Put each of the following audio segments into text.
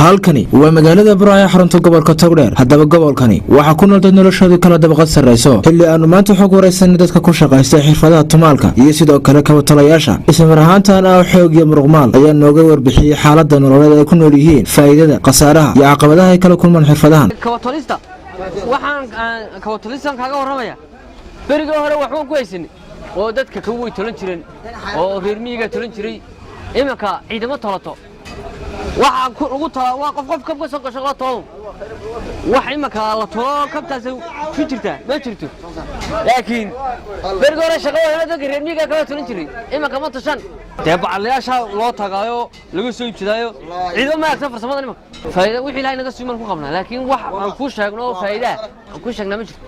halkani waa magaalada Burco ee xarunta gobolka Togdheer hadaba gobolkani waxa ku nool dad noloshooda kala dabaqad sareyso xilli aanu maanta xog wareysan dadka ku shaqeystay xirfadaha tumaalka iyo sidoo kale kabatalayaasha isla ahaantan xoog iyo muruqmaal ayaa nooga warbixiyay xaaladda nololeed ay ku nool yihiin faa'iidada qasaaraha iyo caqabadaha ay kala kulmaan xirfadahan kabatalista waxaan kabatalistan kaaga waramaya bariga hore waxaan ku haysanay oo dadka ka way tolan jireen oo reer miyiga tolan jiray imanka ciidamo tolato waxa ugu tala waa qof ka soo gasho la tolo wax imanka la tolo kabtaas ku jirta ma jirto laakiin bariga hore shaqada dadka reer miyiga ka tolan jiray imanka ma tashan bacalayaasha loo tagaayo lagu soo iibsadayo ciidamo ma agta farsamada imanka faa'iido wixii ilaahay naga siiman ku qabnaa laakiin wax aan ku sheegno faa'iido aan ku sheegnaa ma jirto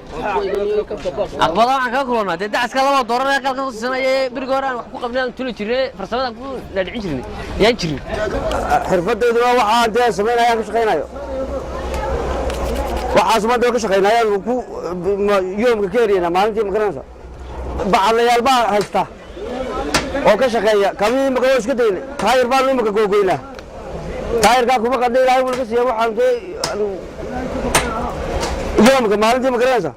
aqbada waxaan ka kulannaa dacska laba doorar ee qalka ku sanayay bariga hore aan wax ku qabnaa tuli jirnay farsamada ku dhaadhicin jirnay yaan jirin xirfadeedu waxa aan sameeyay ku shaqeynayo waxa sumadda ku shaqeynayaan ku yoomka keeriyana maalintii ma garanaysa bacalayaal baa haysta oo ka shaqeeya kamii ma ka iska deynay taayir baan u maka googoynaa taayirka kuma qaday ilaahay wuu ka siiyay waxaan yoomka maalintii ma garanaysa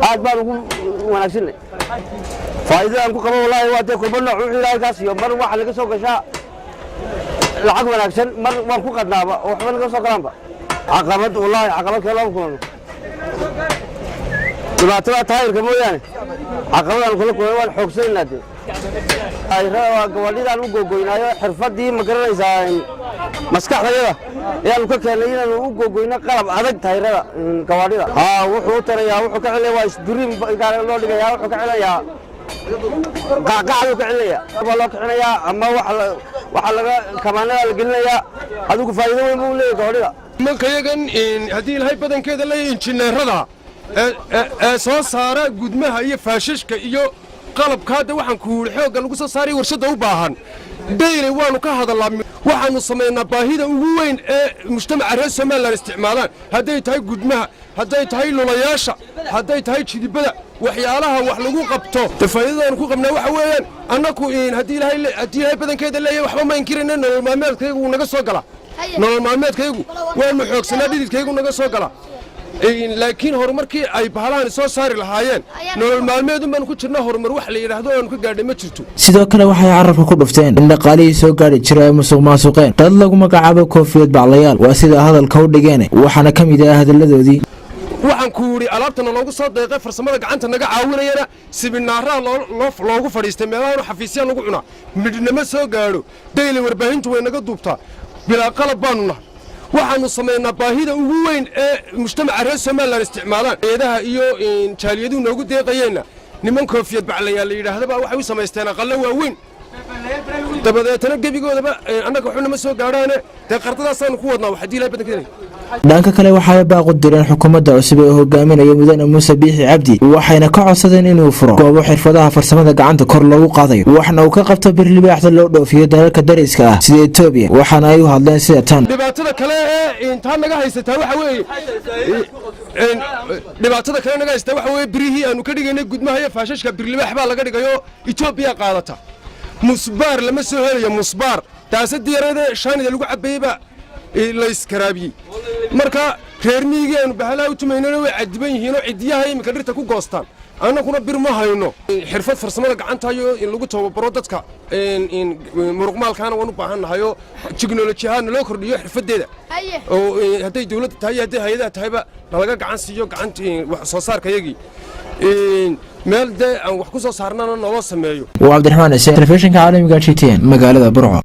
aad baan ugu wanaagsan faa'iido aan ku qabo wallahi waa taa kulba nooc wixii ilaahay ka siiyo mar waxa laga soo gashaa lacag wanaagsan mar waan ku qadnaaba oo waxba laga soo galaanba caqabad wallahi caqabad kale lama kulano dhibaatada taayirka mooyaane caqabadaan kula kulano waan xoogsanaa dee taayirada gawaadhidaan u googoynaayo xirfadii ma garanaysaa maskaxdayada ayaanu ka keenay inaanu u googoyno qalab adag taayirada gawaadhida wuxuu tarayaa wuxuu ka celinayaa waa isduriin loo dhigayaa wuxuu ka celinayaa qacqacdu ka celinaya waa loo kicinayaa ama waxa laga kamaanada la gelinayaa adigu faa'iido weyn buu leeyahay gawaadhida mankayagan haddii ilaahay badankeeda leeyahay injineerada ee soo saara gudmaha iyo faashashka iyo qalabka hadda waxaan ku xoogga lagu soo saaray warshada u baahan dayle waanu ka hadalnaa waxaanu sameynaa baahida ugu weyn ee mujtamaca reer Soomaaliland isticmaalaan hadday tahay gudmaha hadday tahay lulayaasha hadday tahay jidibada waxyaalaha wax lagu qabto faa'iidadaan ku qabnaa waxa weeyaan annaku haddii ilaahay badankeeda leeyahay waxba ma inkirayna nolol maalmeedkaygu naga soo gala nolol maalmeedkaygu waanu xoogsanaa dhididkaygu naga soo gala laakiin horumarkii ay bahalahan soo saari lahaayeen nolol maalmeedun baan ku jirnaa horumar wax la yiraahdo aan ka gaadhay ma jirto sidoo kale waxay carabka ku dhufteen in dhaqaalihii soo gaari jiray musuqmaasuqeen dad lagu magacaabo koofiyad baclayaal waa sida hadalka u dhigeen waxaana ka mid ah hadaladoodii waxaan ku yiri alaabtana loogu soo deeqay farsamada gacanta naga caawinayana sibinaaraha loogu fadhiistay meelaha xafiisyada lagu cunaa midnimo soo gaaro daily warbaahintu way naga duubtaa bilaa qalab baanu nahay waxaanu sameynaa baahida ugu weyn ee mujtamaca reer Soomaaliland isticmaalaan eedaha iyo jaaliyadu noogu deeqayeenna niman koofiyad baclayaal la yiraahdo waxay u sameysteen aqallo waaweyn dabadeetana gebigoodaba annaga wuxuu nama soo gaaraan qardadaasaan ku wadnaa waxa diilay badankeena dhanka kale waxay baaqu direen xukuumadda cusub ee hogaaminaya mudane Muuse Biixi Cabdi waxayna ka codsadeen inuu furo goobo xirfadaha farsamada gacanta kor loogu qaaday waxna uu ka qabto birlibaaxda loo dhoofiyo dalalka dariska ah sida Itoobiya waxaana ay u hadleen sida tan dhibaatada kale ee inta naga haysataa waxa weeye dhibaatada kale naga haysataa waxa weeye birihii aanu ka dhigaynay gudmaha iyo faashashka birlibaax baa laga dhigayo Itoobiya qaadata musbaar lama soo helayo musbaar taasoo diyaarada shaanida lagu cabeeyba la iskaraabiyay marka reer miyiga aanu bahalaha u tumaynayna way cadiban yihiin oo cidiyaha imika dhirta ku goostaan annaguna bir ma hayno xirfad farsamada gacanta iyo in lagu tababaro dadka muruqmaalkaana waan u baahannahay oo tiknoolajiyada loo kordhiyo xirfadeeda oo hadday dawladda tahay hadday hay'adaha tahayba laga gacan siiyo wax soo saarkayagii meel aan wax ku soo saarnana noo sameeyo waa Cabdiraxmaan Isaac telefishinka caalamiga GTN magaalada Burco.